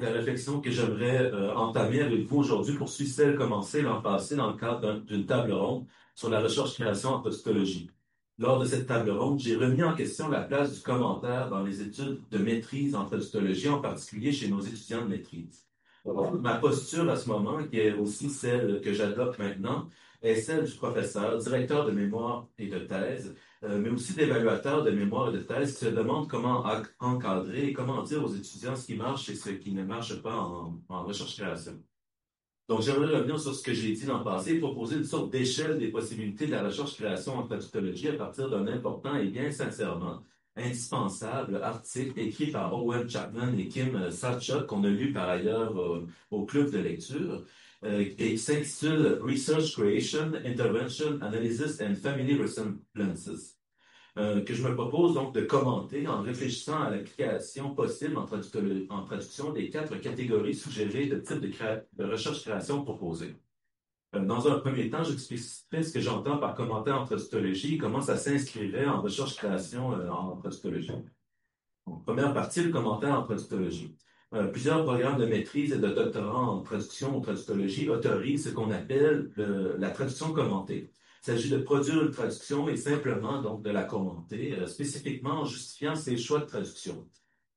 Donc, la réflexion que j'aimerais entamer avec vous aujourd'hui poursuit celle commencée l'an passé dans le cadre d'une table ronde sur la recherche-création en postologie. Lors de cette table ronde, j'ai remis en question la place du commentaire dans les études de maîtrise en postologie, en particulier chez nos étudiants de maîtrise. Ma posture à ce moment, qui est aussi celle que j'adopte maintenant, est celle du professeur, directeur de mémoire et de thèse, mais aussi d'évaluateur de mémoire et de thèse qui se demande comment encadrer et comment dire aux étudiants ce qui marche et ce qui ne marche pas en recherche-création. Donc, j'aimerais revenir sur ce que j'ai dit l'an passé et proposer une sorte d'échelle des possibilités de la recherche-création en traductologie à partir d'un important et bien sincèrement indispensable article écrit par Owen Chapman et Kim Sachok, qu'on a lu par ailleurs au club de lecture, et qui s'intitule Research Creation, Intervention, Analysis and Family Resemblances, que je me propose donc de commenter en réfléchissant à l'application possible en traduction des quatre catégories suggérées de types de recherche-création proposées. Dans un premier temps, j'expliquerai ce que j'entends par commentaire en traductologie et comment ça s'inscrirait en recherche-création en traductologie. Donc, première partie, le commentaire en traductologie. Plusieurs programmes de maîtrise et de doctorat en traduction ou traductologie autorisent ce qu'on appelle la traduction commentée. Il s'agit de produire une traduction et simplement donc de la commenter, spécifiquement en justifiant ses choix de traduction.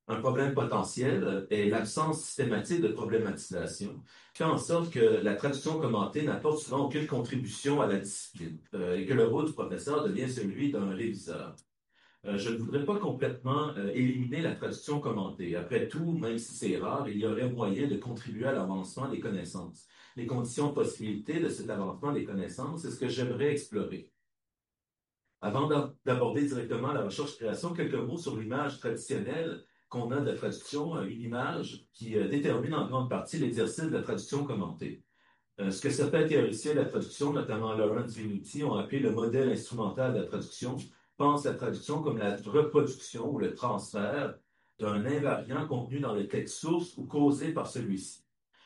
Un problème potentiel est l'absence systématique de problématisation, qui fait en sorte que la traduction commentée n'apporte souvent aucune contribution à la discipline, et que le rôle du professeur devient celui d'un réviseur. Je ne voudrais pas complètement éliminer la traduction commentée. Après tout, même si c'est rare, il y aurait moyen de contribuer à l'avancement des connaissances. Les conditions de possibilité de cet avancement des connaissances, c'est ce que j'aimerais explorer. Avant d'aborder directement la recherche-création, quelques mots sur l'image traditionnelle qu'on a de la traduction, une image qui détermine en grande partie l'exercice de la traduction commentée. Ce que certains théoriciens de la traduction, notamment Lawrence Venuti, ont appelé le modèle instrumental de la traduction, pense la traduction comme la reproduction ou le transfert d'un invariant contenu dans le texte source ou causé par celui-ci.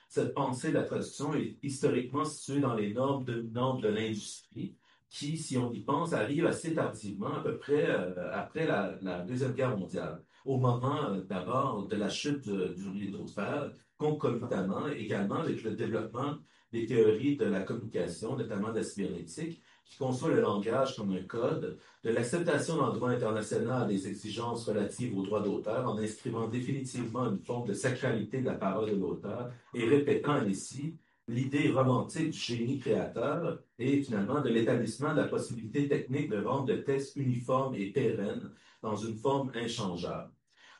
Cette pensée de la traduction est historiquement située dans les normes dominantes de l'industrie, qui, si on y pense, arrive assez tardivement, à peu près après la Deuxième Guerre mondiale, au moment d'abord de la chute du rideau de fer, concomitamment également avec le développement des théories de la communication, notamment de la cybernétique, qui conçoit le langage comme un code, de l'acceptation dans le droit international des exigences relatives aux droits d'auteur en inscrivant définitivement une forme de sacralité de la parole de l'auteur et répétant ainsi l'idée romantique du génie créateur et finalement de l'établissement de la possibilité technique de rendre le texte uniforme et pérenne dans une forme inchangeable.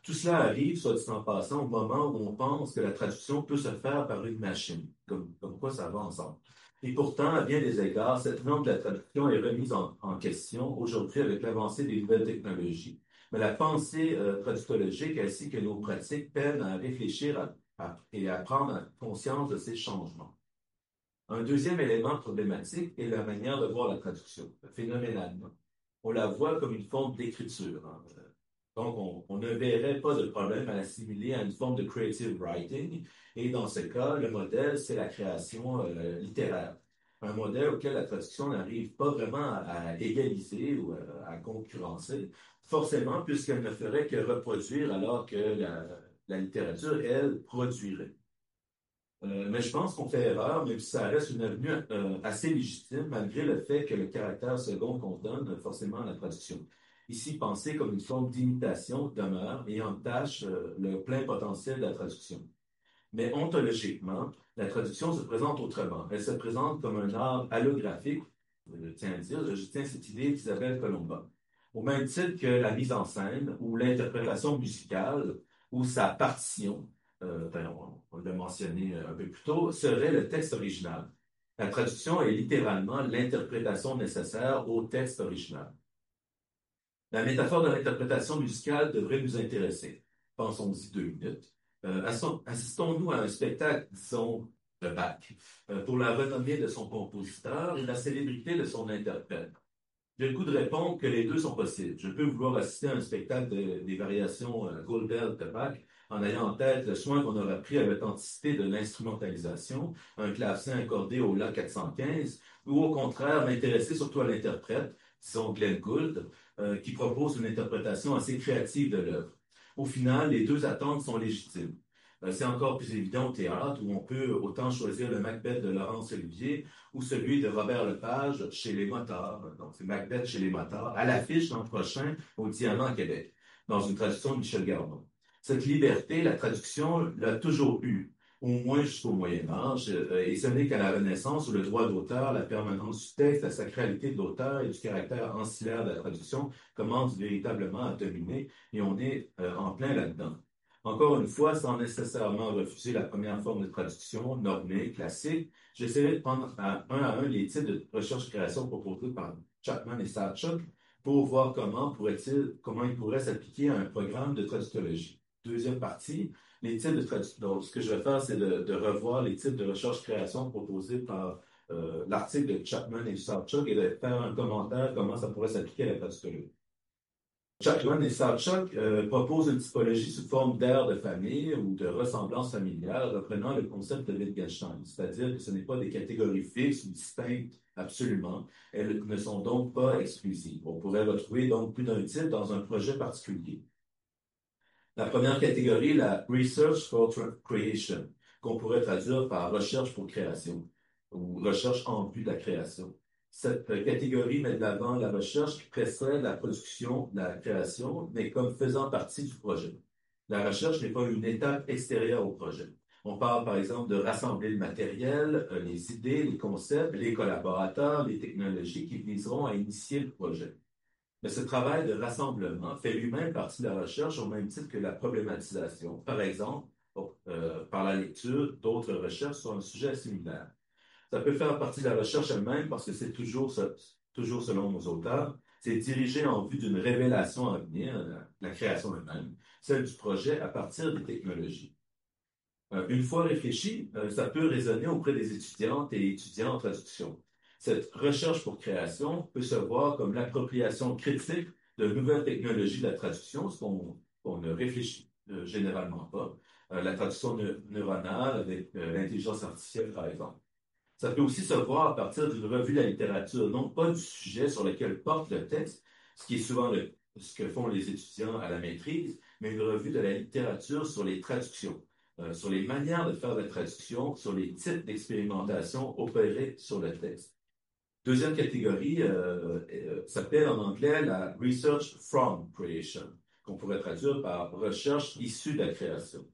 Tout cela arrive, soit dit en passant, au moment où on pense que la traduction peut se faire par une machine, comme quoi ça va ensemble. Et pourtant, à bien des égards, cette norme de la traduction est remise en question aujourd'hui avec l'avancée des nouvelles technologies. Mais la pensée traductologique ainsi que nos pratiques peinent à réfléchir et à prendre conscience de ces changements. Un deuxième élément problématique est la manière de voir la traduction, phénoménalement. On la voit comme une forme d'écriture, hein. Donc, on ne verrait pas de problème à l'assimiler à une forme de creative writing. Et dans ce cas, le modèle, c'est la création littéraire. Un modèle auquel la traduction n'arrive pas vraiment à égaliser ou à concurrencer, forcément, puisqu'elle ne ferait que reproduire alors que la littérature, elle, produirait. Mais je pense qu'on fait erreur, même si ça reste une avenue assez légitime, malgré le fait que le caractère second qu'on donne forcément à la traduction. Ici, pensé comme une forme d'imitation demeure et entache le plein potentiel de la traduction. Mais ontologiquement, la traduction se présente autrement. Elle se présente comme un art allographique, je tiens cette idée d'Isabelle Colomba. Au même titre que la mise en scène ou l'interprétation musicale ou sa partition, on l'a mentionné un peu plus tôt, serait le texte original. La traduction est littéralement l'interprétation nécessaire au texte original. La métaphore de l'interprétation musicale devrait nous intéresser. Pensons-y 2 minutes. Assistons-nous à un spectacle, disons, de Bach, pour la renommée de son compositeur et la célébrité de son interprète. J'ai le goût de répondre que les deux sont possibles. Je peux vouloir assister à un spectacle des variations Goldberg de Bach en ayant en tête le soin qu'on aura pris à l'authenticité de l'instrumentalisation, un clavecin accordé au La 415, ou au contraire m'intéresser surtout à l'interprète, disons Glenn Gould, qui propose une interprétation assez créative de l'œuvre. Au final, les deux attentes sont légitimes. C'est encore plus évident au théâtre, où on peut autant choisir le Macbeth de Laurence Olivier ou celui de Robert Lepage chez les Motards. Donc, c'est Macbeth chez les Motards, à l'affiche l'an prochain au Diamant à Québec, dans une traduction de Michel Gardon. Cette liberté, la traduction l'a toujours eue, au moins jusqu'au Moyen Âge, et ce n'est qu'à la Renaissance où le droit d'auteur, la permanence du texte, la sacralité de l'auteur et du caractère ancillaire de la traduction commencent véritablement à dominer, et on est en plein là-dedans. Encore une fois, sans nécessairement refuser la première forme de traduction normée, classique, j'essaierai de prendre un à un les types de recherche-création proposés par Chapman et Sarchuk pour voir comment ils pourraient s'appliquer à un programme de traductologie. Deuxième partie, les types de traduction. Donc, ce que je vais faire, c'est de revoir les types de recherche-création proposés par l'article de Chapman et Sarchuk et de faire un commentaire comment ça pourrait s'appliquer à la traductologie. Chapman et Sarchuk proposent une typologie sous forme d'aire de famille ou de ressemblance familiale, reprenant le concept de Wittgenstein, c'est-à-dire que ce n'est pas des catégories fixes ou distinctes absolument. Elles ne sont donc pas exclusives. On pourrait retrouver donc plus d'un type dans un projet particulier. La première catégorie, la Research for Creation, qu'on pourrait traduire par recherche pour création ou recherche en vue de la création. Cette catégorie met de l'avant la recherche qui précède la production, la création, mais comme faisant partie du projet. La recherche n'est pas une étape extérieure au projet. On parle par exemple de rassembler le matériel, les idées, les concepts, les collaborateurs, les technologies qui viseront à initier le projet. Mais ce travail de rassemblement fait lui-même partie de la recherche au même titre que la problématisation. Par exemple, par la lecture d'autres recherches sur un sujet similaire. Ça peut faire partie de la recherche elle-même parce que c'est toujours selon nos auteurs, c'est dirigé en vue d'une révélation à venir, la création elle-même, celle du projet à partir des technologies. Une fois réfléchi, ça peut résonner auprès des étudiantes et étudiants en traduction. Cette recherche pour création peut se voir comme l'appropriation critique de nouvelles technologies de la traduction, ce qu'on ne réfléchit généralement pas. La traduction neuronale avec l'intelligence artificielle, par exemple. Ça peut aussi se voir à partir d'une revue de la littérature, non pas du sujet sur lequel porte le texte, ce qui est souvent ce que font les étudiants à la maîtrise, mais une revue de la littérature sur les traductions, sur les manières de faire la traduction, sur les types d'expérimentation opérées sur le texte. Deuxième catégorie s'appelle en anglais la Research from Creation, qu'on pourrait traduire par recherche issue de la création.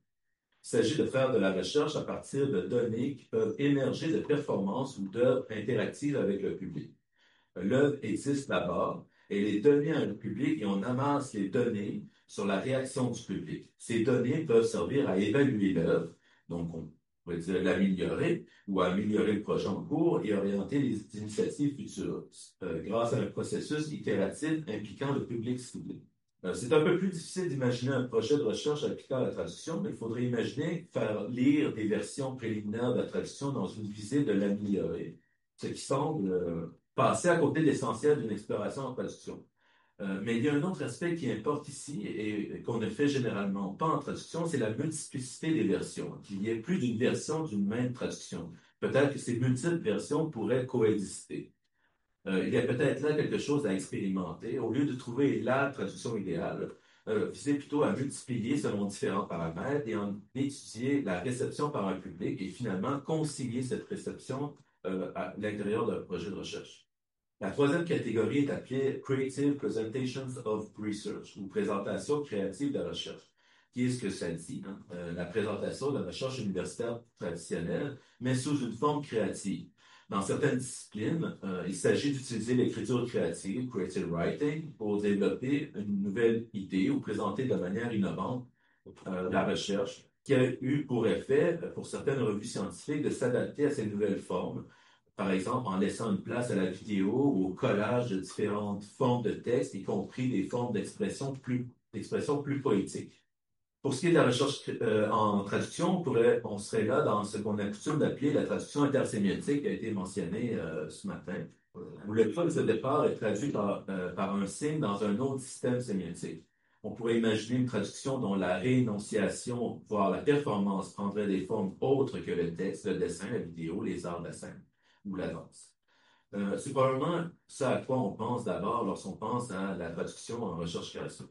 Il s'agit de faire de la recherche à partir de données qui peuvent émerger de performances ou d'œuvres interactives avec le public. L'œuvre existe d'abord, elle est donnée à un public et on amasse les données sur la réaction du public. Ces données peuvent servir à évaluer l'œuvre, donc on pourrait dire l'améliorer ou à améliorer le projet en cours et orienter les initiatives futures grâce à un processus itératif impliquant le public ciblé. C'est un peu plus difficile d'imaginer un projet de recherche appliqué à la traduction, mais il faudrait imaginer faire lire des versions préliminaires de la traduction dans une visée de l'améliorer, ce qui semble passer à côté de l'essentiel d'une exploration en traduction. Mais il y a un autre aspect qui importe ici et qu'on ne fait généralement pas en traduction, c'est la multiplicité des versions, qu'il y ait plus d'une version d'une même traduction. Peut-être que ces multiples versions pourraient coexister. Il y a peut-être là quelque chose à expérimenter. Au lieu de trouver la traduction idéale, visez plutôt à multiplier selon différents paramètres et en étudier la réception par un public et finalement concilier cette réception à l'intérieur d'un projet de recherche. La troisième catégorie est appelée Creative Presentations of Research ou présentation créative de recherche. Qui est ce que ça dit, hein? La présentation de la recherche universitaire traditionnelle, mais sous une forme créative. Dans certaines disciplines, il s'agit d'utiliser l'écriture créative, creative writing, pour développer une nouvelle idée ou présenter de manière innovante la recherche, qui a eu pour effet, pour certaines revues scientifiques, de s'adapter à ces nouvelles formes, par exemple en laissant une place à la vidéo ou au collage de différentes formes de texte, y compris des formes d'expression plus poétiques. Pour ce qui est de la recherche en traduction, on serait là dans ce qu'on a coutume d'appeler la traduction intersémiotique qui a été mentionnée ce matin, où le point de départ est traduit par un signe dans un autre système sémiotique. On pourrait imaginer une traduction dont la réénonciation, voire la performance, prendrait des formes autres que le texte, le dessin, la vidéo, les arts de la scène ou la danse. C'est probablement ça à quoi on pense d'abord lorsqu'on pense à la traduction en recherche-création.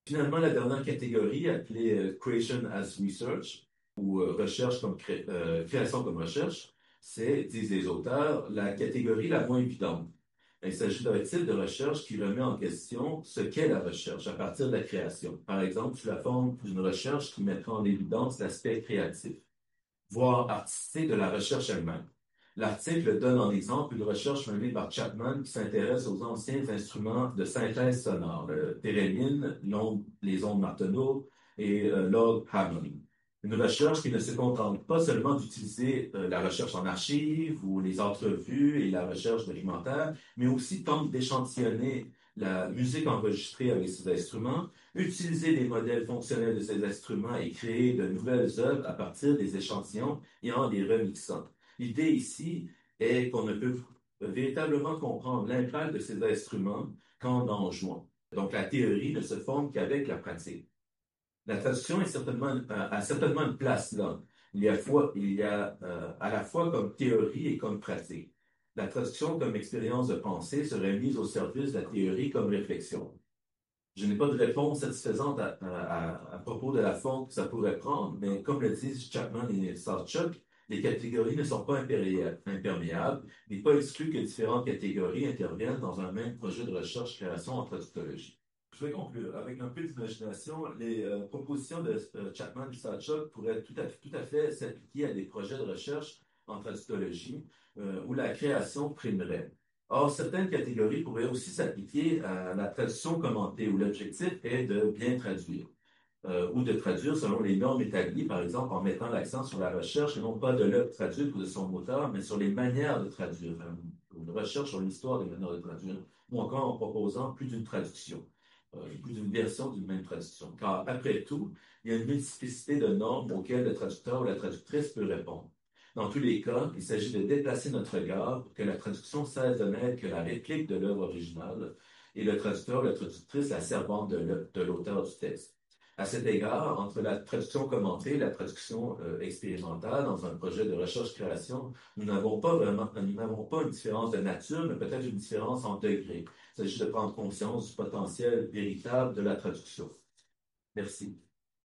Finalement, la dernière catégorie, appelée Creation as Research, ou recherche comme création comme recherche, c'est, disent les auteurs, la catégorie la moins évidente. Il s'agit d'un type de recherche qui remet en question ce qu'est la recherche à partir de la création. Par exemple, sous la forme d'une recherche qui mettra en évidence l'aspect créatif, voire artistique de la recherche elle-même. L'article donne en exemple une recherche menée par Chapman qui s'intéresse aux anciens instruments de synthèse sonore, le thérémine, les ondes Martenot et l'orgue Hammond. Une recherche qui ne se contente pas seulement d'utiliser la recherche en archives ou les entrevues et la recherche documentaire, mais aussi tente d'échantillonner la musique enregistrée avec ces instruments, utiliser des modèles fonctionnels de ces instruments et créer de nouvelles œuvres à partir des échantillons et en les remixant. L'idée ici est qu'on ne peut véritablement comprendre l'impact de ces instruments qu'en en jouant. Donc la théorie ne se forme qu'avec la pratique. La traduction est certainement, a certainement une place là. Il y a à la fois comme théorie et comme pratique. La traduction comme expérience de pensée serait mise au service de la théorie comme réflexion. Je n'ai pas de réponse satisfaisante à propos de la forme que ça pourrait prendre, mais comme le disent Chapman et Sarchuk, les catégories ne sont pas imperméables. Il n'est pas exclu que différentes catégories interviennent dans un même projet de recherche-création en traductologie. Je vais conclure. Avec un peu d'imagination, les propositions de Chapman et Sarchuk pourraient tout à fait s'appliquer à des projets de recherche en traductologie où la création primerait. Or, certaines catégories pourraient aussi s'appliquer à la traduction commentée, où l'objectif est de bien traduire, ou de traduire selon les normes établies, par exemple en mettant l'accent sur la recherche, et non pas de l'œuvre traduite ou de son auteur, mais sur les manières de traduire, une recherche sur l'histoire des manières de traduire, ou encore en proposant plus d'une traduction, plus d'une version d'une même traduction. Car, après tout, il y a une multiplicité de normes auxquelles le traducteur ou la traductrice peut répondre. Dans tous les cas, il s'agit de déplacer notre regard pour que la traduction cesse de n'être que la réplique de l'œuvre originale et le traducteur ou la traductrice la servante de l'auteur du texte. À cet égard, entre la traduction commentée et la traduction expérimentale dans un projet de recherche-création, nous n'avons pas une différence de nature, mais peut-être une différence en degré. Il s'agit de prendre conscience du potentiel véritable de la traduction. Merci.